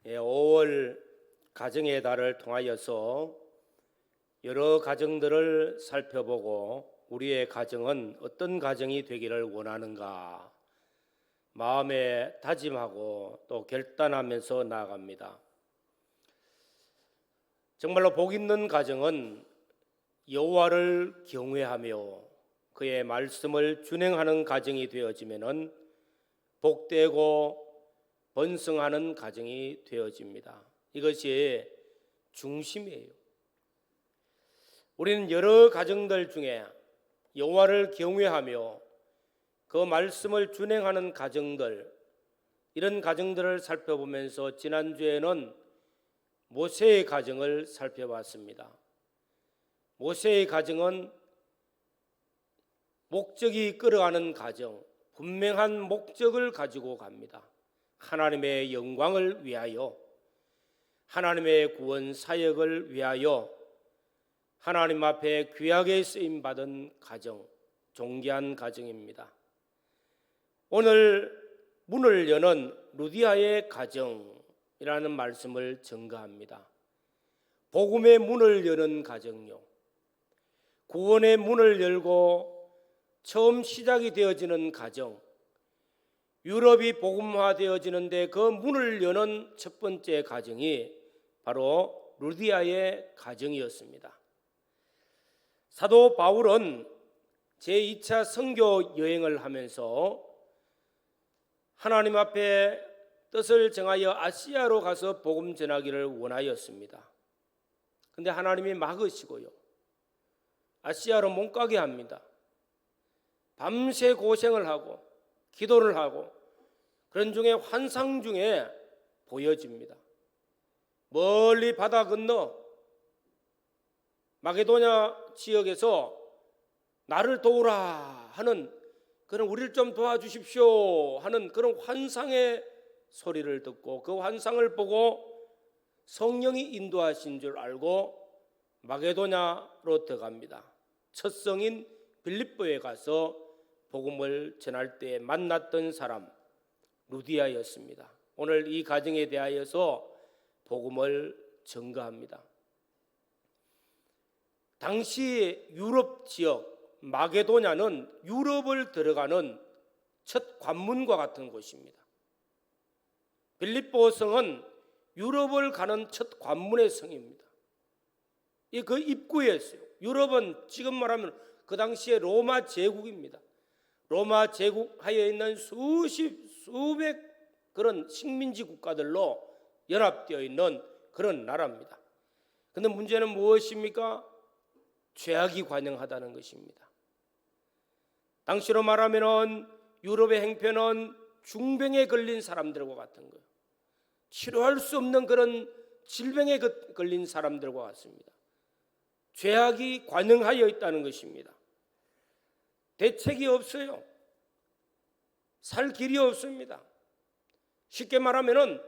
5월 가정의 달을 통하여서 여러 가정들을 살펴보고 우리의 가정은 어떤 가정이 되기를 원하는가 마음에 다짐하고 또 결단하면서 나아갑니다. 정말로 복 있는 가정은 여호와를 경외하며 그의 말씀을 준행하는 가정이 되어지면은 복되고 번성하는 가정이 되어집니다. 이것이 중심이에요. 우리는 여러 가정들 중에 여호와를 경외하며 그 말씀을 준행하는 가정들, 이런 가정들을 살펴보면서 지난주에는 모세의 가정을 살펴봤습니다. 모세의 가정은 목적이 끌어가는 가정, 분명한 목적을 가지고 갑니다. 하나님의 영광을 위하여, 하나님의 구원 사역을 위하여 하나님 앞에 귀하게 쓰임받은 가정, 존귀한 가정입니다. 오늘 문을 여는 루디아의 가정이라는 말씀을 증거합니다. 복음의 문을 여는 가정요, 구원의 문을 열고 처음 시작이 되어지는 가정, 유럽이 복음화되어지는데 그 문을 여는 첫 번째 가정이 바로 루디아의 가정이었습니다. 사도 바울은 제2차 선교 여행을 하면서 하나님 앞에 뜻을 정하여 아시아로 가서 복음 전하기를 원하였습니다. 그런데 하나님이 막으시고요, 아시아로 못 가게 합니다. 밤새 고생을 하고 기도를 하고 그런 중에 환상 중에 보여집니다. 멀리 바다 건너 마게도냐 지역에서 나를 도우라 하는 그런, 우리를 좀 도와주십시오 하는 그런 환상의 소리를 듣고 그 환상을 보고 성령이 인도하신 줄 알고 마게도냐로 들어갑니다. 첫 성인 빌립보에 가서 복음을 전할 때 만났던 사람 루디아였습니다. 오늘 이 가정에 대하여서 복음을 증거합니다. 당시 유럽 지역 마게도냐는 유럽을 들어가는 첫 관문과 같은 곳입니다. 빌립보 성은 유럽을 가는 첫 관문의 성입니다. 이 그 입구였어요. 유럽은 지금 말하면 그 당시에 로마 제국입니다. 로마 제국 하에 있는 수백 그런 식민지 국가들로 연합되어 있는 그런 나라입니다. 그런데 문제는 무엇입니까? 죄악이 관영하다는 것입니다. 당시로 말하면 유럽의 행편은 중병에 걸린 사람들과 같은 거예요. 치료할 수 없는 그런 질병에 걸린 사람들과 같습니다. 죄악이 관영하여 있다는 것입니다. 대책이 없어요. 살 길이 없습니다. 쉽게 말하면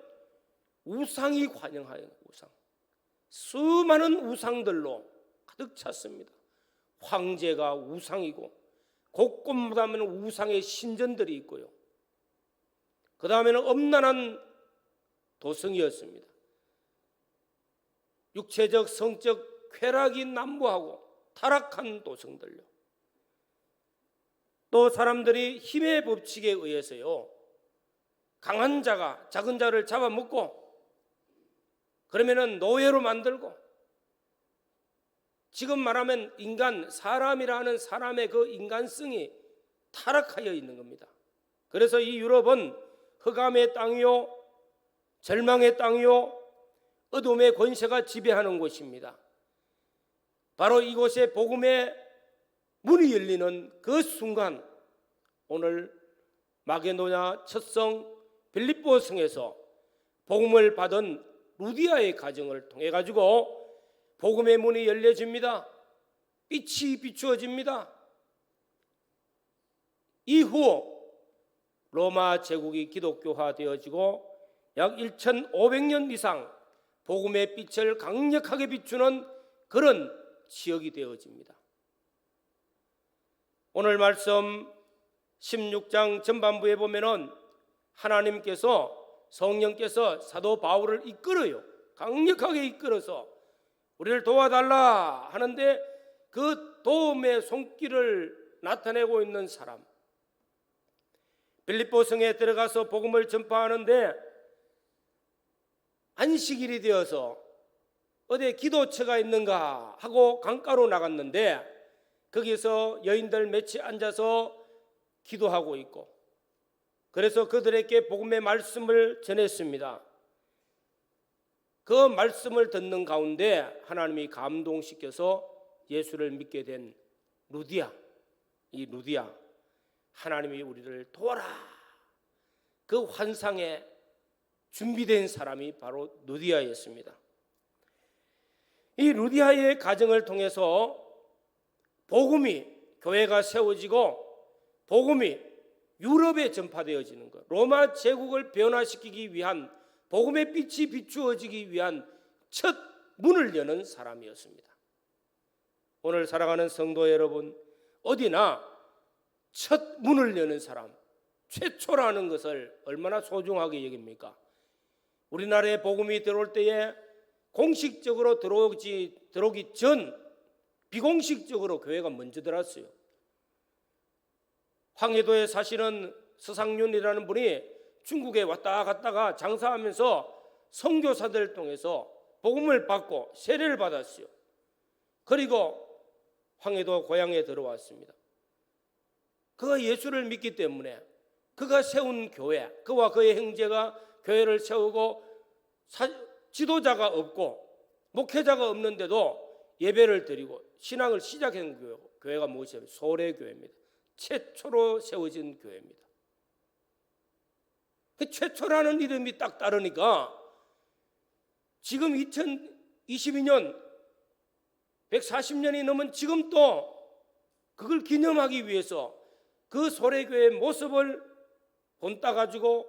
우상이 관영하여, 우상, 수많은 우상들로 가득 찼습니다. 황제가 우상이고 곳곳마다 우상의 신전들이 있고요. 그 다음에는 엄난한 도성이었습니다. 육체적 성적 쾌락이 난무하고 타락한 도성들요. 또 사람들이 힘의 법칙에 의해서요, 강한 자가 작은 자를 잡아먹고 그러면은 노예로 만들고, 지금 말하면 인간, 사람이라 하는 사람의 그 인간성이 타락하여 있는 겁니다. 그래서 이 유럽은 흑암의 땅이요, 절망의 땅이요, 어둠의 권세가 지배하는 곳입니다. 바로 이곳에 복음의 문이 열리는 그 순간, 오늘 마게도냐 첫성 빌립보 성에서 복음을 받은 루디아의 가정을 통해 가지고 복음의 문이 열려집니다. 빛이 비추어집니다. 이후 로마 제국이 기독교화되어지고 약 1500년 이상 복음의 빛을 강력하게 비추는 그런 지역이 되어집니다. 오늘 말씀 16장 전반부에 보면은 하나님께서 성령께서 사도 바울을 이끌어요. 강력하게 이끌어서 우리를 도와달라 하는데 그 도움의 손길을 나타내고 있는 사람, 빌립보 성에 들어가서 복음을 전파하는데 안식일이 되어서 어디 기도처가 있는가 하고 강가로 나갔는데 거기서 여인들 몇이 앉아서 기도하고 있고, 그래서 그들에게 복음의 말씀을 전했습니다. 그 말씀을 듣는 가운데 하나님이 감동시켜서 예수를 믿게 된 루디아, 이 루디아, 하나님이 우리를 도와라, 그 환상에 준비된 사람이 바로 루디아였습니다. 이 루디아의 가정을 통해서 복음이, 교회가 세워지고 복음이 유럽에 전파되어지는 것, 로마 제국을 변화시키기 위한, 복음의 빛이 비추어지기 위한 첫 문을 여는 사람이었습니다. 오늘 사랑하는 성도 여러분, 어디나 첫 문을 여는 사람, 최초라는 것을 얼마나 소중하게 여깁니까? 우리나라에 복음이 들어올 때에 공식적으로 들어오기 전 비공식적으로 교회가 먼저 들어왔어요. 황해도에 사시는 서상윤이라는 분이 중국에 왔다 갔다가 장사하면서 선교사들 통해서 복음을 받고 세례를 받았어요. 그리고 황해도 고향에 들어왔습니다. 그가 예수를 믿기 때문에 그가 세운 교회, 그와 그의 형제가 교회를 세우고 지도자가 없고 목회자가 없는데도 예배를 드리고 신앙을 시작한 교회가 무엇이에요? 소래교회입니다. 최초로 세워진 교회입니다. 그 최초라는 이름이 딱 따르니까 지금 2022년 140년이 넘은 지금 또 그걸 기념하기 위해서 그 소래교회의 모습을 본따 가지고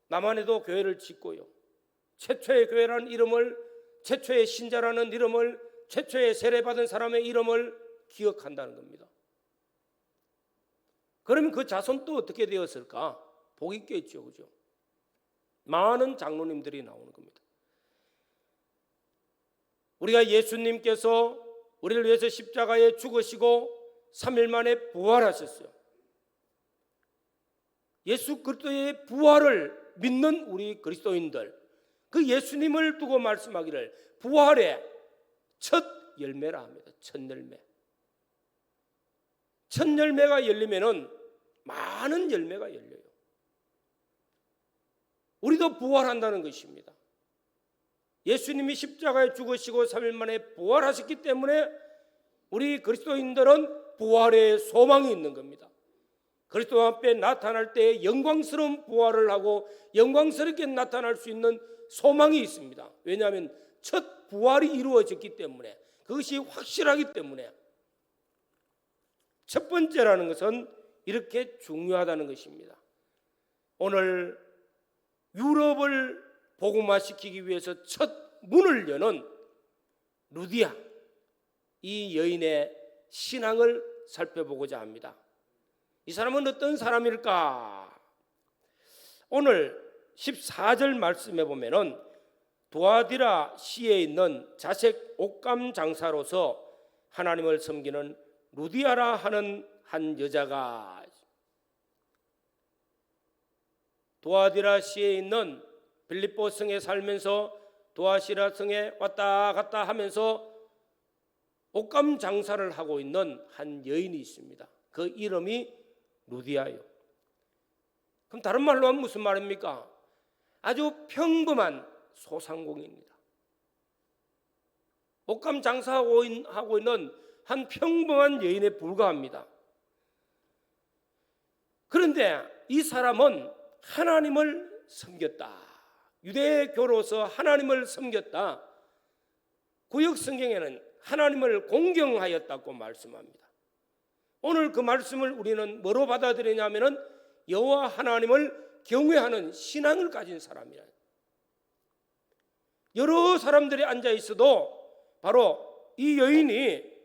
남한에도 교회를 짓고요, 최초의 교회라는 이름을, 최초의 신자라는 이름을, 최초의 세례받은 사람의 이름을 기억한다는 겁니다. 그러면 그 자손도 어떻게 되었을까? 복 있겠죠, 그죠? 많은 장로님들이 나오는 겁니다. 우리가 예수님께서 우리를 위해서 십자가에 죽으시고 3일 만에 부활하셨어요. 예수 그리스도의 부활을 믿는 우리 그리스도인들, 그 예수님을 두고 말씀하기를 부활의 첫 열매라 합니다. 첫 열매. 첫 열매가 열리면은 많은 열매가 열려요. 우리도 부활한다는 것입니다. 예수님이 십자가에 죽으시고 3일 만에 부활하셨기 때문에 우리 그리스도인들은 부활의 소망이 있는 겁니다. 그리스도 앞에 나타날 때 영광스러운 부활을 하고 영광스럽게 나타날 수 있는 소망이 있습니다. 왜냐하면 첫 부활이 이루어졌기 때문에, 그것이 확실하기 때문에. 첫 번째라는 것은 이렇게 중요하다는 것입니다. 오늘 유럽을 복음화시키기 위해서 첫 문을 여는 루디아, 이 여인의 신앙을 살펴보고자 합니다. 이 사람은 어떤 사람일까? 오늘 14절 말씀에 보면은 두아디라 시에 있는 자색 옷감 장사로서 하나님을 섬기는 루디아라 하는 한 여자가, 두아디라 시에 있는 빌립보 성에 살면서 두아시라 성에 왔다 갔다 하면서 옷감 장사를 하고 있는 한 여인이 있습니다. 그 이름이 루디아요. 그럼 다른 말로 하면 무슨 말입니까? 아주 평범한 소상공인입니다. 옷감 장사하고 있는 한 평범한 여인에 불과합니다. 그런데 이 사람은 하나님을 섬겼다. 유대교로서 하나님을 섬겼다. 구역 성경에는 하나님을 공경하였다고 말씀합니다. 오늘 그 말씀을 우리는 뭐로 받아들이냐면은 여호와 하나님을 경외하는 신앙을 가진 사람이라. 여러 사람들이 앉아 있어도 바로 이 여인이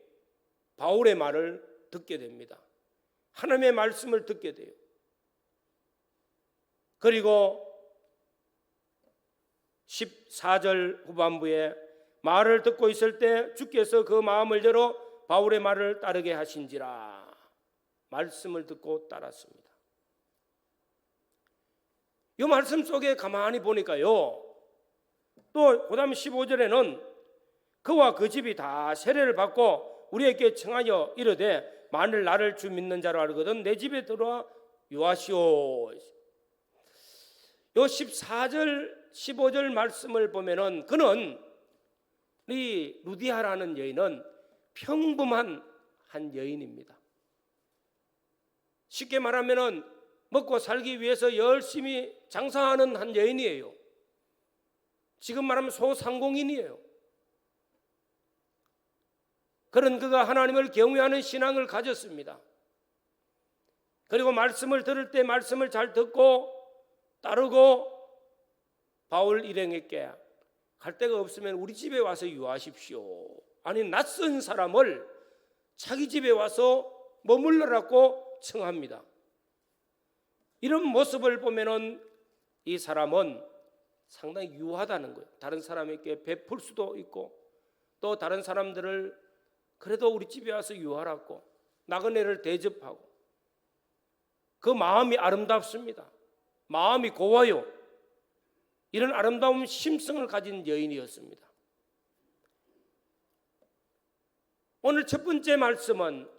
바울의 말을 듣게 됩니다. 하나님의 말씀을 듣게 돼요. 그리고 14절 후반부에 말을 듣고 있을 때 주께서 그 마음을 열어 바울의 말을 따르게 하신지라. 말씀을 듣고 따랐습니다. 이 말씀 속에 가만히 보니까요, 또 그 다음 15절에는 그와 그 집이 다 세례를 받고 우리에게 청하여 이르되 만일 나를 주 믿는 자로 알거든 내 집에 들어와 유하시오. 요 14절 15절 말씀을 보면은 그는 이 루디아라는 여인은 평범한 한 여인입니다. 쉽게 말하면은 먹고 살기 위해서 열심히 장사하는 한 여인이에요. 지금 말하면 소상공인이에요. 그런 그가 하나님을 경외하는 신앙을 가졌습니다. 그리고 말씀을 들을 때 말씀을 잘 듣고 따르고 바울 일행에게 갈 데가 없으면 우리 집에 와서 유하십시오. 아니 낯선 사람을 자기 집에 와서 머물러라고 청합니다. 이런 모습을 보면은 이 사람은 상당히 유하다는 거예요. 다른 사람에게 베풀 수도 있고 또 다른 사람들을 그래도 우리 집에 와서 유하라고 나그네를 대접하고 그 마음이 아름답습니다. 마음이 고와요. 이런 아름다운 심성을 가진 여인이었습니다. 오늘 첫 번째 말씀은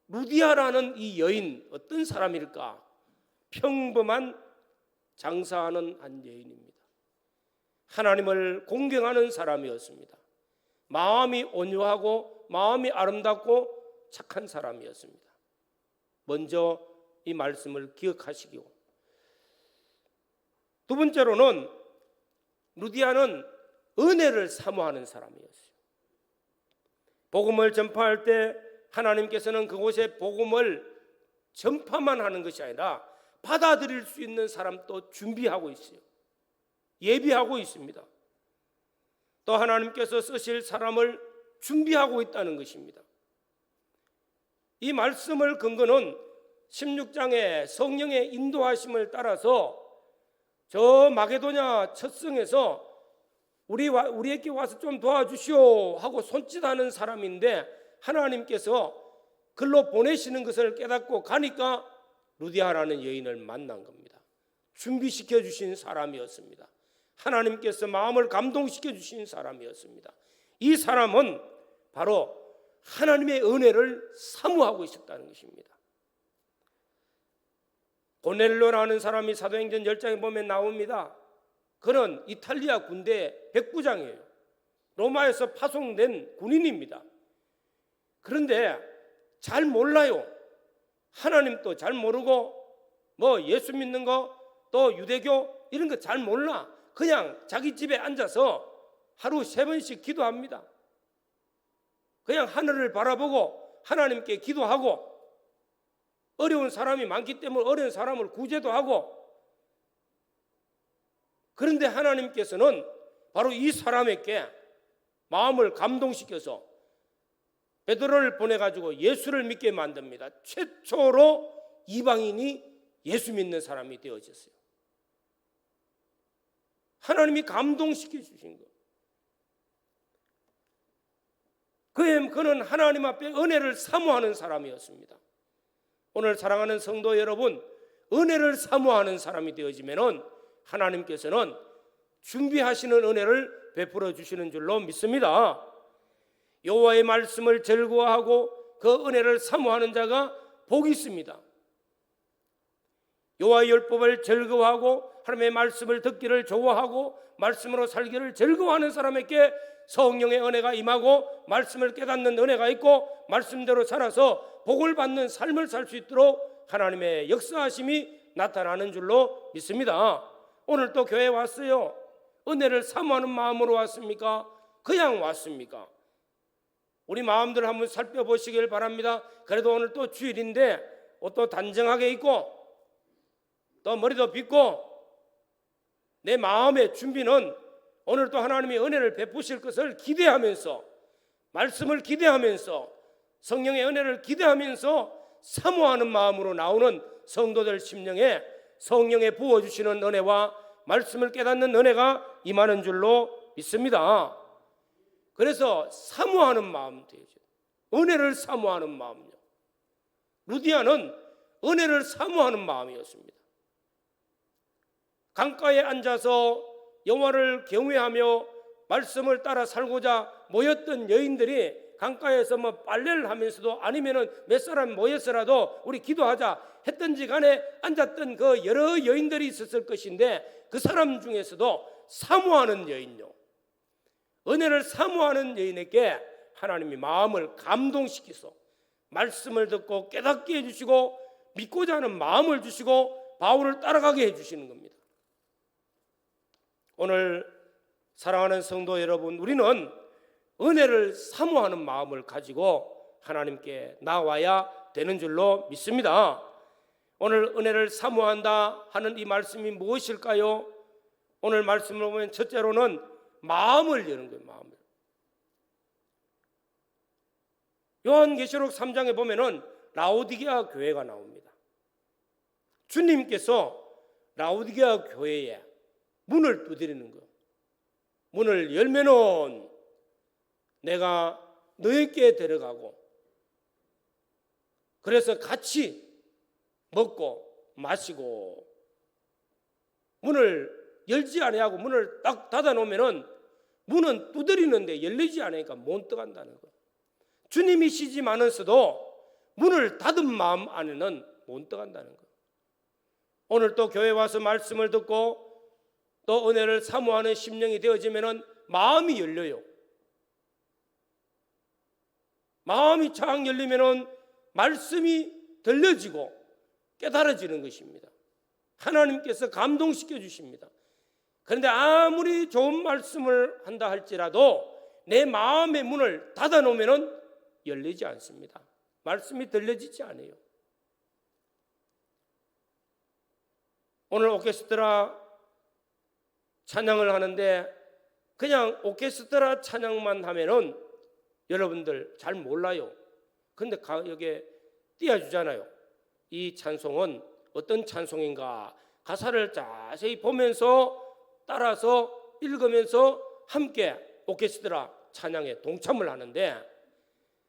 루디아라는 이 여인 어떤 사람일까? 평범한 장사하는 한 여인입니다. 하나님을 공경하는 사람이었습니다. 마음이 온유하고 마음이 아름답고 착한 사람이었습니다. 먼저 이 말씀을 기억하시기로. 두 번째로는 루디아는 은혜를 사모하는 사람이었어요. 복음을 전파할 때 하나님께서는 그곳에 복음을 전파만 하는 것이 아니라 받아들일 수 있는 사람도 준비하고 있어요. 예비하고 있습니다. 또 하나님께서 쓰실 사람을 준비하고 있다는 것입니다. 이 말씀을 근거는 16장의 성령의 인도하심을 따라서 저 마게도냐 첫 성에서 우리에게 와서 좀 도와주시오 하고 손짓하는 사람인데 하나님께서 글로 보내시는 것을 깨닫고 가니까 루디아라는 여인을 만난 겁니다. 준비시켜 주신 사람이었습니다. 하나님께서 마음을 감동시켜 주신 사람이었습니다. 이 사람은 바로 하나님의 은혜를 사모하고 있었다는 것입니다. 고넬료라는 사람이 사도행전 10장에 보면 나옵니다. 그는 이탈리아 군대 백부장이에요. 로마에서 파송된 군인입니다. 그런데 잘 몰라요. 하나님도 잘 모르고 뭐 예수 믿는 거 또 유대교 이런 거 잘 몰라. 그냥 자기 집에 앉아서 하루 3번씩 기도합니다. 그냥 하늘을 바라보고 하나님께 기도하고 어려운 사람이 많기 때문에 어려운 사람을 구제도 하고, 그런데 하나님께서는 바로 이 사람에게 마음을 감동시켜서 베드로를 보내가지고 예수를 믿게 만듭니다. 최초로 이방인이 예수 믿는 사람이 되어졌어요. 하나님이 감동시켜 주신 것. 그는 하나님 앞에 은혜를 사모하는 사람이었습니다. 오늘 사랑하는 성도 여러분, 은혜를 사모하는 사람이 되어지면은 하나님께서는 준비하시는 은혜를 베풀어 주시는 줄로 믿습니다. 여호와의 말씀을 즐거워하고 그 은혜를 사모하는 자가 복이 있습니다. 여호와의 율법을 즐거워하고 하나님의 말씀을 듣기를 좋아하고 말씀으로 살기를 즐거워하는 사람에게 성령의 은혜가 임하고 말씀을 깨닫는 은혜가 있고 말씀대로 살아서 복을 받는 삶을 살 수 있도록 하나님의 역사하심이 나타나는 줄로 믿습니다. 오늘 또 교회에 왔어요. 은혜를 사모하는 마음으로 왔습니까? 그냥 왔습니까? 우리 마음들 한번 살펴보시길 바랍니다. 그래도 오늘 또 주일인데 옷도 단정하게 입고 또 머리도 빗고 내 마음의 준비는 오늘 또 하나님의 은혜를 베푸실 것을 기대하면서 말씀을 기대하면서 성령의 은혜를 기대하면서 사모하는 마음으로 나오는 성도들 심령에 성령의 부어주시는 은혜와 말씀을 깨닫는 은혜가 임하는 줄로 믿습니다. 그래서 사모하는 마음 되죠. 은혜를 사모하는 마음요. 루디아는 은혜를 사모하는 마음이었습니다. 강가에 앉아서 여호와를 경외하며 말씀을 따라 살고자 모였던 여인들이 강가에서 빨래를 하면서도 아니면은 몇 사람 모여서라도 우리 기도하자 했던지 간에 앉았던 그 여러 여인들이 있었을 것인데, 그 사람 중에서도 사모하는 여인요, 은혜를 사모하는 여인에게 하나님이 마음을 감동시키소 말씀을 듣고 깨닫게 해주시고 믿고자 하는 마음을 주시고 바울을 따라가게 해주시는 겁니다. 오늘 사랑하는 성도 여러분, 우리는 은혜를 사모하는 마음을 가지고 하나님께 나와야 되는 줄로 믿습니다. 오늘 은혜를 사모한다 하는 이 말씀이 무엇일까요? 오늘 말씀을 보면 첫째로는 마음을 여는 거예요. 마음을. 요한계시록 3장에 보면은 라오디게아 교회가 나옵니다. 주님께서 라오디게아 교회에 문을 두드리는 거. 문을 열면은 내가 너에게 데려가고, 그래서 같이 먹고 마시고, 문을 열지 아니하고 문을 딱 닫아 놓으면은 문은 두드리는데 열리지 않으니까 못 들어간다는 거. 주님이시지만은서도 문을 닫은 마음 안에는 못 들어간다는 거. 오늘 또 교회 와서 말씀을 듣고 또 은혜를 사모하는 심령이 되어지면은 마음이 열려요. 마음이 착 열리면은 말씀이 들려지고 깨달아지는 것입니다. 하나님께서 감동시켜 주십니다. 그런데 아무리 좋은 말씀을 한다 할지라도 내 마음의 문을 닫아 놓으면은 열리지 않습니다. 말씀이 들려지지 않아요. 오늘 오케스트라 찬양을 하는데 그냥 오케스트라 찬양만 하면은 여러분들 잘 몰라요. 근데 여기에 띄워주잖아요. 이 찬송은 어떤 찬송인가 가사를 자세히 보면서 따라서 읽으면서 함께 오케스트라 찬양에 동참을 하는데,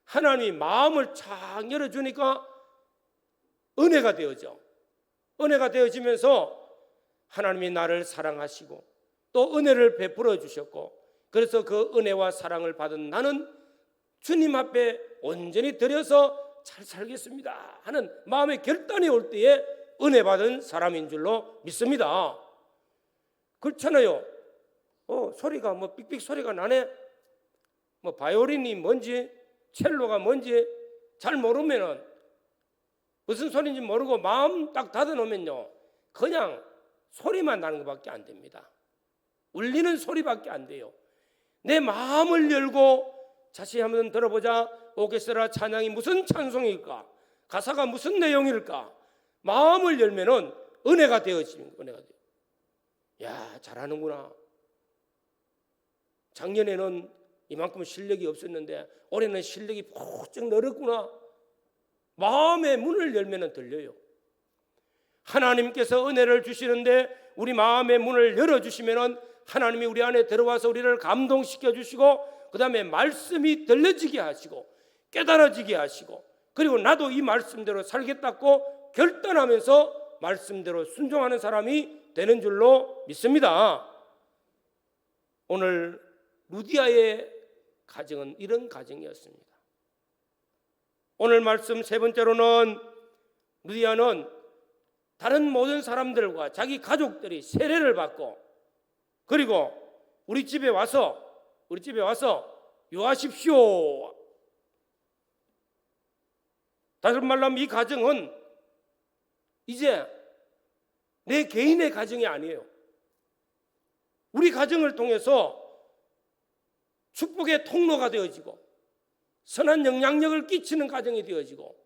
하나님이 마음을 착 열어주니까 은혜가 되어져. 은혜가 되어지면서 하나님이 나를 사랑하시고 또 은혜를 베풀어 주셨고, 그래서 그 은혜와 사랑을 받은 나는 주님 앞에 온전히 드려서 잘 살겠습니다 하는 마음의 결단이 올 때에 은혜 받은 사람인 줄로 믿습니다. 그렇잖아요. 소리가 삑삑 소리가 나네. 바이올린이 뭔지 첼로가 뭔지 잘 모르면은, 무슨 소리인지 모르고 마음 딱 닫아 놓으면요 그냥 소리만 나는 것밖에 안 됩니다. 울리는 소리밖에 안 돼요. 내 마음을 열고 자세히 한번 들어보자. 오케스트라 찬양이 무슨 찬송일까? 가사가 무슨 내용일까? 마음을 열면은 은혜가 되어지는, 은혜가 돼요. 야, 잘하는구나. 작년에는 이만큼 실력이 없었는데 올해는 실력이 푹쩍 늘었구나. 마음의 문을 열면은 들려요. 하나님께서 은혜를 주시는데 우리 마음의 문을 열어주시면은 하나님이 우리 안에 들어와서 우리를 감동시켜 주시고, 그 다음에 말씀이 들려지게 하시고 깨달아지게 하시고, 그리고 나도 이 말씀대로 살겠다고 결단하면서 말씀대로 순종하는 사람이 되는 줄로 믿습니다. 오늘 루디아의 가정은 이런 가정이었습니다. 오늘 말씀 세 번째로는 루디아는 다른 모든 사람들과 자기 가족들이 세례를 받고, 그리고 우리 집에 와서 유하십시오. 다른 말로 하면 이 가정은 이제 내 개인의 가정이 아니에요. 우리 가정을 통해서 축복의 통로가 되어지고 선한 영향력을 끼치는 가정이 되어지고,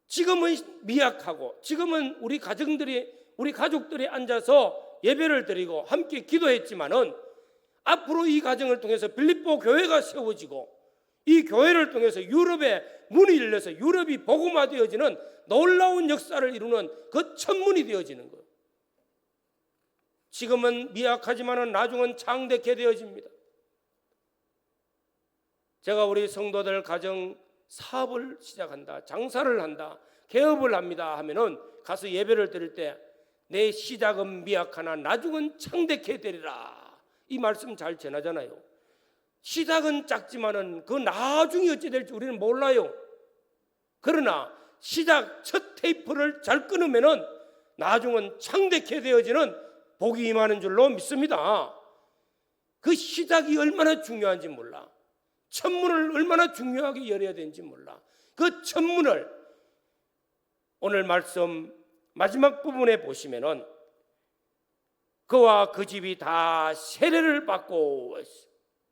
지금은 미약하고 지금은 우리 가족들이 앉아서 예배를 드리고 함께 기도했지만은 앞으로 이 가정을 통해서 빌립보 교회가 세워지고 이 교회를 통해서 유럽의 문이 열려서 유럽이 복음화되어지는 놀라운 역사를 이루는 그 천문이 되어지는 거예요. 지금은 미약하지만 나중은 창대케 되어집니다. 제가 우리 성도들 가정 사업을 시작한다, 장사를 한다, 개업을 합니다 하면은 가서 예배를 드릴 때 내 시작은 미약하나 나중은 창대케 되리라, 이 말씀 잘 전하잖아요. 시작은 작지만은 그 나중이 어찌 될지 우리는 몰라요. 그러나 시작 첫 테이프를 잘 끊으면은 나중은 창대케 되어지는 복이 임하는 줄로 믿습니다. 그 시작이 얼마나 중요한지 몰라. 첫문을 얼마나 중요하게 열어야 되는지 몰라. 그 첫문을 오늘 말씀 마지막 부분에 보시면은 그와 그 집이 다 세례를 받고,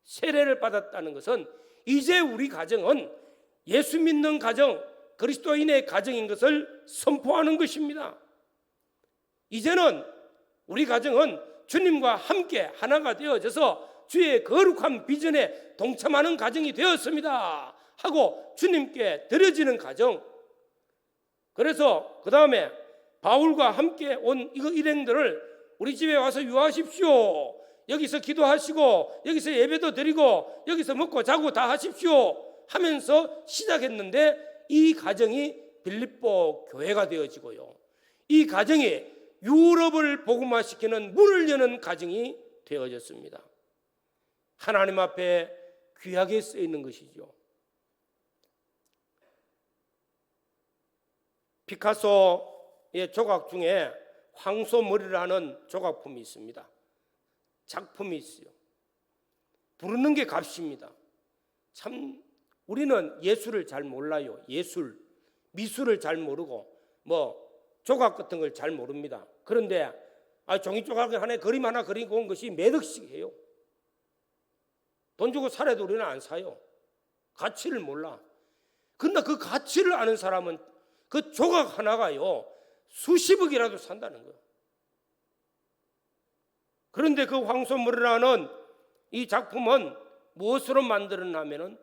세례를 받았다는 것은 이제 우리 가정은 예수 믿는 가정, 그리스도인의 가정인 것을 선포하는 것입니다. 이제는 우리 가정은 주님과 함께 하나가 되어져서 주의 거룩한 비전에 동참하는 가정이 되었습니다 하고 주님께 드려지는 가정. 그래서 그 다음에 바울과 함께 온 이거 일행들을 우리 집에 와서 유하십시오, 여기서 기도하시고 여기서 예배도 드리고 여기서 먹고 자고 다 하십시오 하면서 시작했는데, 이 가정이 빌립보 교회가 되어지고요, 이 가정이 유럽을 복음화시키는 문을 여는 가정이 되어졌습니다. 하나님 앞에 귀하게 쓰이는 것이죠. 피카소의 조각 중에 황소머리라는 조각품이 있습니다. 작품이 있어요. 부르는 게 값입니다. 참 우리는 예술을 잘 몰라요. 예술, 미술을 잘 모르고 조각 같은 걸 잘 모릅니다. 그런데 종이 조각 하나에 그림 하나 그리고 온 것이 몇 억씩 해요. 돈 주고 사래도 우리는 안 사요. 가치를 몰라. 그러나 그 가치를 아는 사람은 그 조각 하나가요 수십억이라도 산다는 거예요. 그런데 그 황소머리라는 이 작품은 무엇으로 만들었냐면은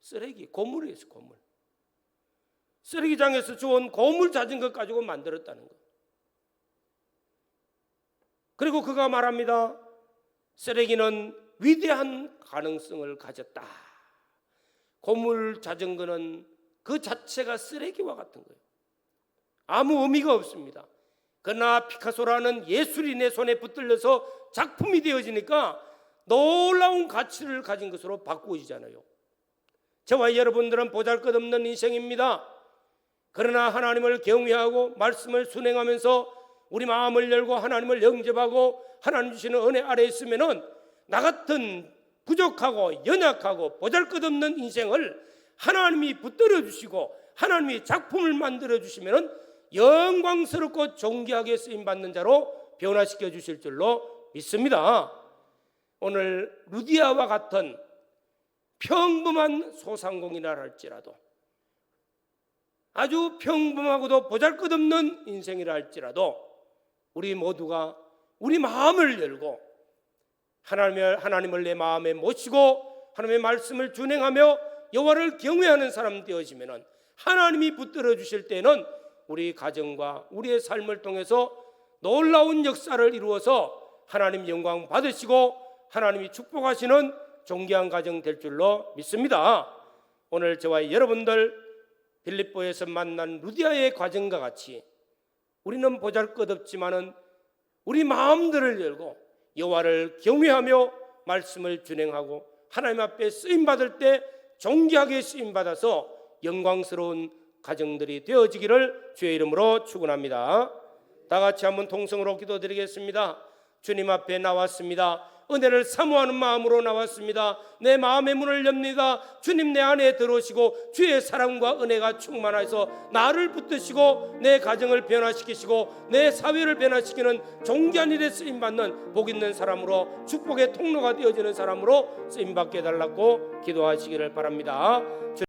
쓰레기, 고물이에요. 고물. 쓰레기장에서 주운 고물 잦은 것 가지고 만들었다는 거예요. 그리고 그가 말합니다. 쓰레기는 위대한 가능성을 가졌다. 고물 잦은 거는 그 자체가 쓰레기와 같은 거예요. 아무 의미가 없습니다. 그러나 피카소라는 예술이 내 손에 붙들려서 작품이 되어지니까 놀라운 가치를 가진 것으로 바꾸어지잖아요. 저와 여러분들은 보잘것없는 인생입니다. 그러나 하나님을 경외하고 말씀을 순행하면서 우리 마음을 열고 하나님을 영접하고 하나님 주시는 은혜 아래에 있으면은 나 같은 부족하고 연약하고 보잘것없는 인생을 하나님이 붙들어 주시고 하나님이 작품을 만들어 주시면은 영광스럽고 존귀하게 쓰임 받는 자로 변화시켜 주실 줄로 믿습니다. 오늘 루디아와 같은 평범한 소상공인이라 할지라도, 아주 평범하고도 보잘것없는 인생이라 할지라도 우리 모두가 우리 마음을 열고 하나님을 내 마음에 모시고 하나님의 말씀을 준행하며 여호와를 경외하는 사람 되어지면은 하나님이 붙들어 주실 때는 우리 가정과 우리의 삶을 통해서 놀라운 역사를 이루어서 하나님 영광 받으시고 하나님이 축복하시는 존귀한 가정 될 줄로 믿습니다. 오늘 저와 여러분들 빌립보에서 만난 루디아의 과정과 같이 우리는 보잘것없지만은 우리 마음들을 열고 여호와를 경외하며 말씀을 준행하고 하나님 앞에 쓰임 받을 때 존귀하게 쓰임 받아서 영광스러운 가정들이 되어지기를 주의 이름으로 축원합니다. 다 같이 한번 통성으로 기도드리겠습니다. 주님 앞에 나왔습니다. 은혜를 사모하는 마음으로 나왔습니다. 내 마음의 문을 엽니다. 주님 내 안에 들어오시고 주의 사랑과 은혜가 충만하여서 나를 붙드시고 내 가정을 변화시키시고 내 사회를 변화시키는 존귀한 일에 쓰임받는 복 있는 사람으로 축복의 통로가 되어지는 사람으로 쓰임받게 해달라고 기도하시기를 바랍니다.